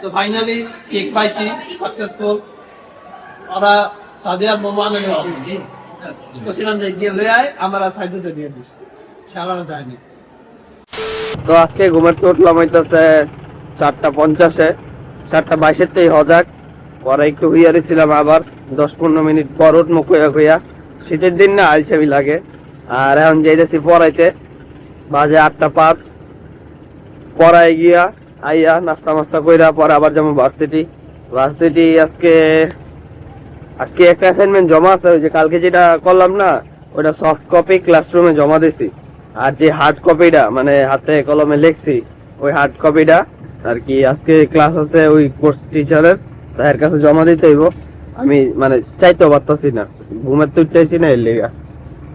তো finally cake পাইছি successful. ওরা সাদিয়া মোমো আনে কছিলাম যে গিয়ে লয়ে আয়, আমরা সাইডে দিয়ে দিস, সারানো যায়নি। তো আজকে ঘুমের তো উঠলাম হইতেছে 4:50-এ, 4:22-এতেই হজাক। পরে একটু হুইয়ারে ছিলাম, আবার 10-15 মিনিট পর উঠমু কইয়া কইয়া। শীতের দিন না আলসেমি লাগে। আর এখন যাইতেছি পড়াইতে, বাজে 8:05। পড়াই গিয়া আইয়া নাস্তা মাস্তা কইরা পরে আবার যাবো ভার্সিটি। আজকে একটা অ্যাসাইনমেন্ট জমা আছে, ওই যে কালকে যেটা করলাম না, ওটা সফট কপি ক্লাসরুমে জমা দিছি। আর যে হার্ড কপিটা মানে হাতে কলমে লিখছি, ওই হার্ড কপিটা আর কি আজকে ক্লাস আছে ওই কোর্স টিচারের, তার কাছে জমা দিতে হইব। আমি মানে চাইতেও পারতাছি না, ঘুমের তো উঠতেছি না, এর লেগা।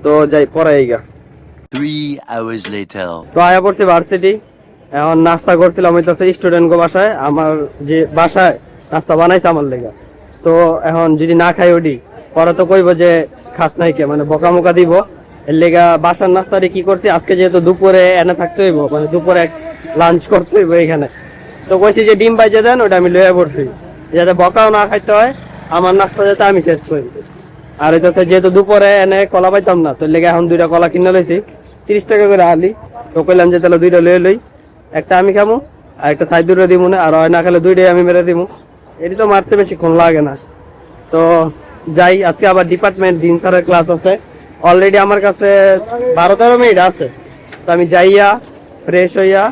তো যাই পড়াই গা। 3 hours later. তো আয়া পড়ছি ভার্সিটি। এখন নাস্তা করছিলাম হইতাছে স্টুডেন্ট গো বাসায়, আমার যে বাসায় নাস্তা বানাইছে আমার লেগা। তো এখন যদি না খাই ওডি পরে তো কইব যে খাস নাই কে, মানে বকা মোকা দিব। এর লেগা বাসার নাস্তাটি কি করছি, আজকে যেহেতু দুপুরে এনে থাকতে হইব, মানে দুপুরে লাঞ্চ করতে হইব এখানে, তো কইছি যে ডিম বাইজে দেন, ওটা আমি লইয়া পড়ছি যাতে বকাও না খাইতে হয়, আমার নাস্তা যাতে আমি শেষ করি। আর হইতাছে যেহেতু দুপুরে এনে কলা পাইতাম না, তো লেগে এখন 2টা কলা কিনে লইছি 30 টাকা করে আলি। তো কইলাম যে তাহলে 2টা লই লই, একটা আমি খামু আর একটা সাইদুরে দিব না, আর হয় না খেলে 2টাই আমি মেরে দিব। এটি তো মারতে বেশিক্ষণ লাগে না। তো যাই, আজকে আবার ডিপার্টমেন্ট দিন স্যারের ক্লাস আছে। অলরেডি আমার কাছে 12-13 মিনিট আছে, তো আমি যাইয়া ফ্রেশ হইয়া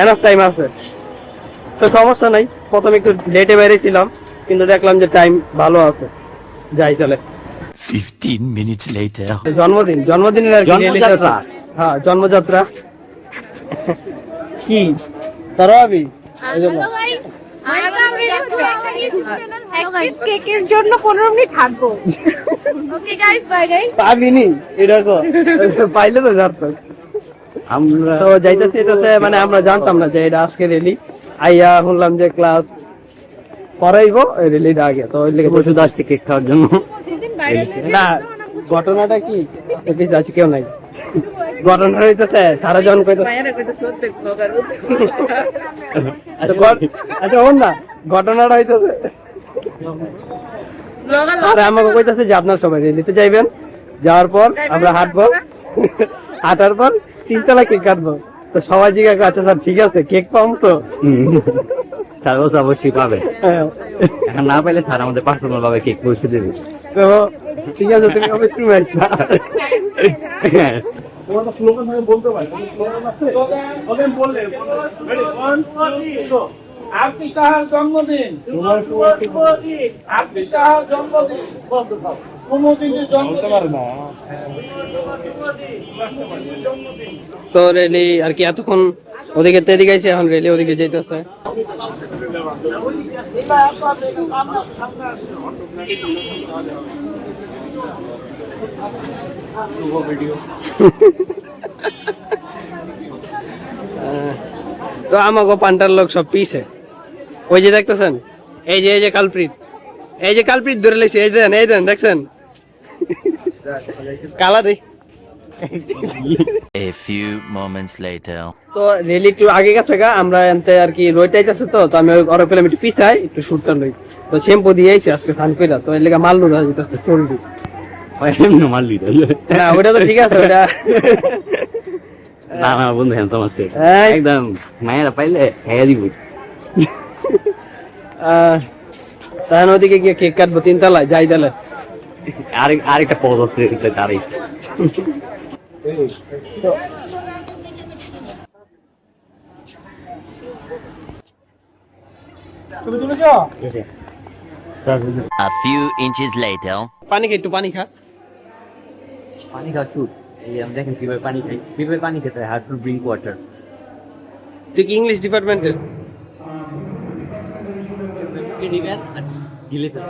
এনাফ টাইম আছে, তো সমস্যা নাই। প্রথমে একটু লেটে বেরিয়েছিলাম, কিন্তু দেখলাম যে টাইম ভালো আছে, যাই চলে। 15 minutes later. জন্মদিনের আর কি জন্মযাত্রা। হ্যাঁ, জন্মযাত্রা কি তারা আমি কেকের জন্য 15 মিনিট থাকবো। Okay guys, bye guys. পাবিনি এরকম পাইলে তো জানতাম। আমরা তো যাইতেছি, এটাতে মানে আমরা জানতাম না যে এটা আজকে রেলি। আইয়া শুনলাম যে ক্লাস পড়াইবো, রেলিটা আগে, তো ওই লেগে শুধু আসছে কেক খাওয়ার জন্য। না, ঘটনাটা কি পিছিয়ে আছে কেউ নাই। ঘটনা হইতেছে সারা জন কইতো আচ্ছা ওর না, ঘটনাটা হইতেছে আর আমাকে কইতেছে যে আপনার সবাই রেলিতে যাইবেন, যাওয়ার পর আমরা হাঁটবো, হাঁটার পর 3 তলা কেক কাটবো। তো সবাই জিজ্ঞাসা, আচ্ছা স্যার ঠিক আছে কেক পাম তো? স্যার অবশ্যই পাবে, এখন না পাইলে স্যার আমাদের পার্সোনাল ভাবে কেক পৌঁছে দেবে। তো ঠিক আছে, তুমি অবশ্যই আপনি সাহার জন্মদিন, আপনি সাহার জন্মদিন, কুমুদিনের জন্মদিন। তো রেলি আর কি এতক্ষণ ওদিকে তেরি গাইছে, এখন রেলি ওদিকে যাইতেছে। তো আমাকে পান্টার লোক সব পিছে, ওই যে দেখতেছেন, এই যে কালপ্রিত ধরে লেগেছে, এই দেন দেখছেন কালারে। A few moments later. তো রেলি একটু আগে গেছে গা, আমরা এনতে আর কি রইটাইতেছে, তো আমি ওরা পেলাম একটু পিছাই, একটু শুটটা লই। তো শ্যাম্পু দিয়ে আইছি আজকে স্নান কইরা, তো এর লেগে মারলু না যেতেছে চলবি মারলি না, ওটা তো ঠিক আছে ওটা। না বন্ধু হ্যান্ডসাম আছে এই। একদম, মায়েরা পাইলে হ্যাঁ দিব। তাহলে ওদিকে গিয়ে কেক কাটবো 3 তলায়, যাই তাহলে। আরেকটা পজ আছে তারই। A few inches later. পানি খা, একটু পানি খা। পানি খাওয়া শুট, এই আমি দেখেন কিভাবে পানি খাই, কিভাবে পানি খেতে হয়, হাউ টু ড্রিঙ্ক ওয়াটার। তুই কি ইংলিশ ডিপার্টমেন্টের? গিলে ফেল।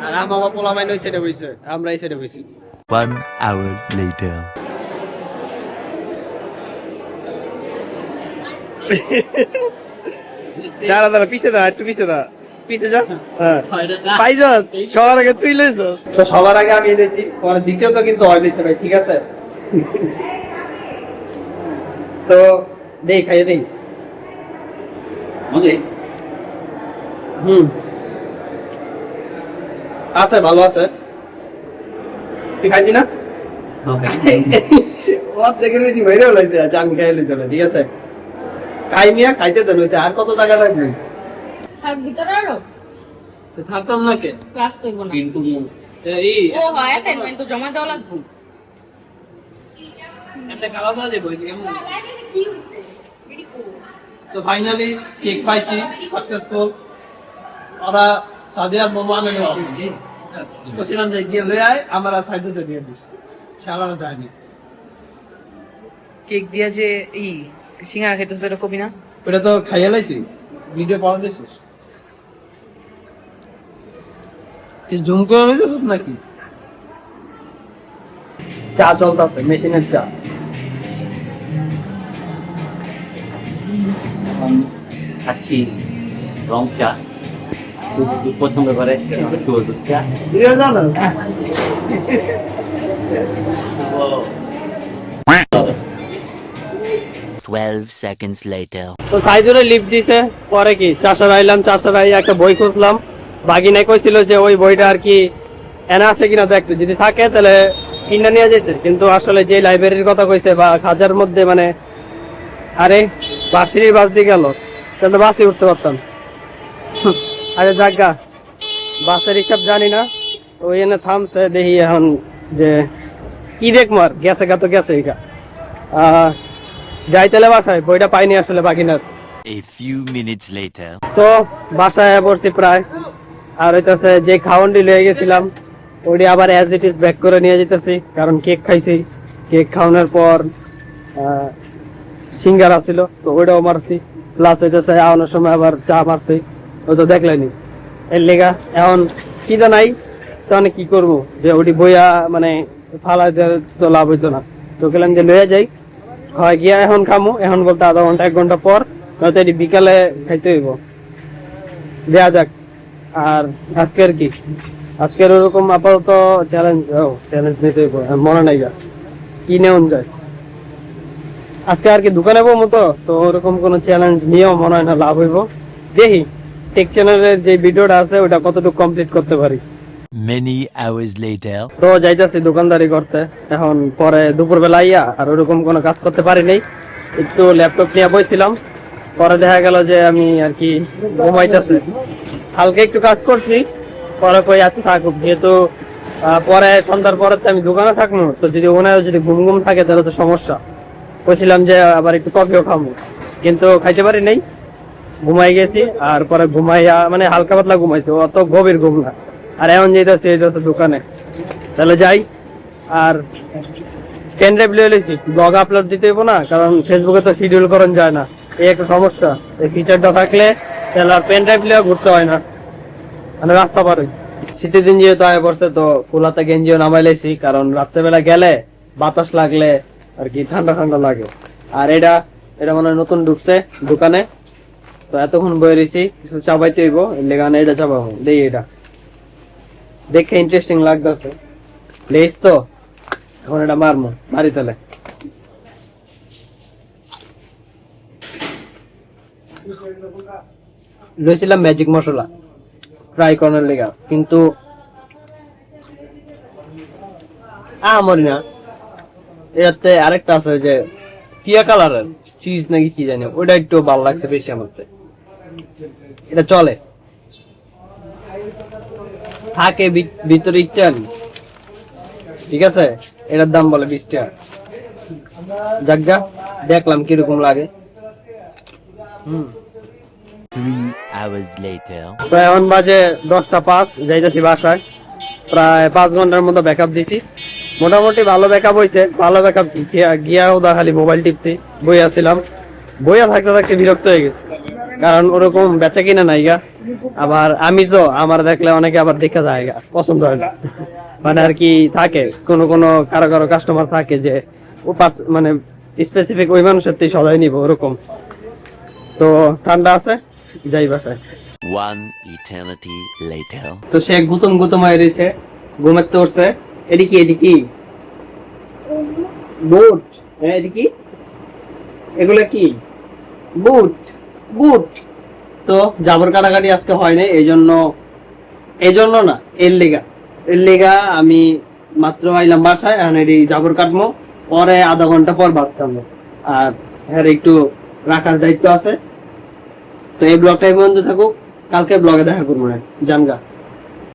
আর আমার পোলা মাইন ওই সাইডে বইছে, আমরা এই সাইডে বইছি। 1 hour later. দাঁড়া পিছে দা, একটু পিছে দা, পিছে যা। হ্যাঁ পাইছস, সবার আগে তুই লইছস। তো সবার আগে আমি লইছি, পরে দ্বিতীয়ত কিন্তু হয় লইছে ভাই, ঠিক আছে। তো দেই খাইয়ে দেই। আছে ভালো আছে, তুই খাইছি না? অর্ধেকের বেশি মেরেও লাগছে, আচ্ছা আমি খাই লইতে হবে, ঠিক আছে? খাই মিয়া খাইতে দেন হয়েছে, আর কত টাকা লাগবে? থাক ভিতরে আরো তো থাকতাম না কে ক্লাস করবো না। কিন্তু এই ও হয় অ্যাসাইনমেন্ট তো জমা দেওয়া লাগবে। একটা কালা দাও যে বই এমন। কি হইছে এডি কো তো ফাইনালি কেক পাইছি, সাকসেসফুল। ওরা সাদিয়ার মোমো আনে কছিলাম যে গিয়ে লয়ে আয়, আমরা সাইড দুটো দিয়ে দিস, শালারা যায়নি। কেক দিয়া যে সিঙ্গারা খেতেছে এটা কবি না? ওটা তো খাইয়ে লাইছি, ভিডিও পাওয়া দিছিস। জুম করে নিয়েছিস নাকি? চা চলতেছে, মেশিনের চা। খাচ্ছি রং চা, দুধ পছন্দ করে শুভ দুধ চা। ভিডিও জানো? 12 seconds later. তো সাইদুরে লিফট দিছে, পরে কি চাষার আইলাম, চাষার আই একটা বই খুঁজলাম, বাগিনাই কইছিল যে ওই বইটা আর কি এনে আছে কিনা দেখতে, যদি থাকে তাহলে কিনে নিয়ে যেতে। কিন্তু আসলে যে লাইব্রেরির কথা কইছে বা খাজার মধ্যে মানে, আরে বাসির বাস দিয়ে গেল, তাহলে বাসে উঠতে পারতাম। আরে জাগা বাসের হিসাব জানি না, ওই এনে থামছে, দেখি এখন যে কি দেখবো, আর গেছে গা তো গেছে এইটা। যাই তাহলে বাসায়, বইটা পাইনি আসলে বাগিনার। A few minutes later. তো বাসায় পড়ছি প্রায়, আর হইতাছে যে খাওয়ানটি লয়ে গেছিলাম ওইটি আবার অ্যাজ ইট ইজ ব্যাক করে নিয়ে যেতেছি, কারণ কেক খাইছি। কেক খাওয়ানোর পর সিঙ্গারা ছিল, তো ওইটাও মারছি, প্লাস হইতেছে আওয়ানোর সময় আবার চা মারছি, ওই তো দেখলেনি। এর লেগা এখন কি জানাই তখন কি করব, যে ওটি বইয়া মানে ফালাই দেওয়ার তো লাভ হইতো না। তো গেলাম যে লয়ে যাই, হয় গিয়া এখন খামু, এখন বলতে আধা ঘন্টা 1 ঘন্টা পর, নয়তো এটি বিকালে খাইতে হইব। দেয়া যাক। আর আজকের কি, আজকের ওরকম আপাতত চ্যালেঞ্জ নিতে হইব, মনে নাই গা কি নেওয়া যায়। আজকে আর কি দোকানে বমু, তো ওরকম কোনো চ্যালেঞ্জ নিয়েও মনে হয় না লাভ হইব। দেখি টেক চ্যানেলের যে ভিডিওটা আছে ওটা কতটুকু কমপ্লিট করতে পারি। Many hours later. তো যাইতেছি দোকানদারি করতে, এখন পরে দুপুরবেলা আইয়া আর ওরকম কোনো কাজ করতে পারি নাই, একটু ল্যাপটপ নিয়ে বইছিলাম, পরে দেখা গেল যে আমি আর কি ঘুমাইতেছে, হালকা একটু কাজ করছি, পরে কই আচ্ছা থাকুক, যেহেতু পরে সন্ধ্যার পরে তো আমি দোকানে থাকবো, তো যদি ওনার যদি ঘুম ঘুম থাকে তাহলে তো সমস্যা। কইছিলাম যে আবার একটু কফিও খাবো, কিন্তু খাইতে পারি নাই, ঘুমাই গেছি। আর পরে ঘুমাইয়া মানে হালকা পাতলা ঘুমাইছি, অত গভীর ঘুম না। আর এখন যেতেছি দোকানে, তাহলে যাই। আর পেন ড্রাইভ লিয়ে লইছি, ব্লগ আপলোড দিতে হইব না, কারণ ফেসবুকে তো শিডিউল করানো যায় না, এই একটা সমস্যা। এই ফিচারটা থাকলে তাহলে আর পেন ড্রাইভ লিয়ে ঘুরতে হয় না, মানে রাস্তা পার হই। শীতের দিন যেহেতু আয় পড়ছে, তো কুলাতে গেঞ্জিও নামাই লাইছি, কারণ রাত্রেবেলা গেলে বাতাস লাগলে আর কি ঠান্ডা ঠান্ডা লাগে। আর এটা মনে হয় নতুন ঢুকছে দোকানে, তো এতক্ষণ বয়ে রয়েছি, কিছু চাবাইতে হইব, লেগানে এটা চাবাবো। দেখি এটা দেখে ইন্টারেস্টিং লাগতেছে, লেস তো এখন এটা মারমো, মারি তাহলে। লইছিলাম ম্যাজিক মশলা ট্রাই করার লেগা, কিন্তু মরি না। এটাতে আরেকটা আছে যে টিয়া কালারের চিজ নাকি কি জানি, ওইটা একটু ভালো লাগছে বেশি আমার, এটা চলে থাকে ভিতরে ইটান, ঠিক আছে। এটার দাম বলে 20 টাকা। যাক দেখলাম কিরকম লাগে। 3 hours later. তো এখন বাজে 10:05, যাইতেছি বাসায়। প্রায় 5 ঘন্টার মতো ব্যাকআপ দিছি, মোটামুটি ভালো ব্যাকআপ হয়েছে। ভালো ব্যাকআপ গিয়াও দা খালি মোবাইল টিপছি, বইয়া ছিলাম, বইয়া থাকতে থাকতে বিরক্ত হয়ে গেছে, কারণ ওরকম বেচা কিনা নাই গা। আবার আমি তো আমার দেখলে অনেকে আবার দেখা যায় গা, পছন্দ হয় না, মানে আর কি থাকে কোনো কারো কাস্টমার থাকে যে ও মানে স্পেসিফিক ওই মানুষের থেকে সদাই নিব ওরকম। তো ঠান্ডা আছে, যাই বাসায়। 1 eternity later. তো সে গুতম হয়ে রয়েছে, ঘুমাতে উঠছে। এদিকে বোট, এদিকে এগুলা কি? বুট বুট তো জাবর কাটাকাটি আজকে হয় নাই, এই জন্য না, এর লেগা আমি মাত্র আইলাম বাসায়। এখন এটি জাবর কাটবো, পরে আধা ঘন্টা পর ভাত খাবো। আর হ্যাঁ একটু রাখার দায়িত্ব আছে। তো এই ব্লগটা এই পর্যন্ত থাকুক, কালকে ব্লগে দেখা করবো না, জানগা।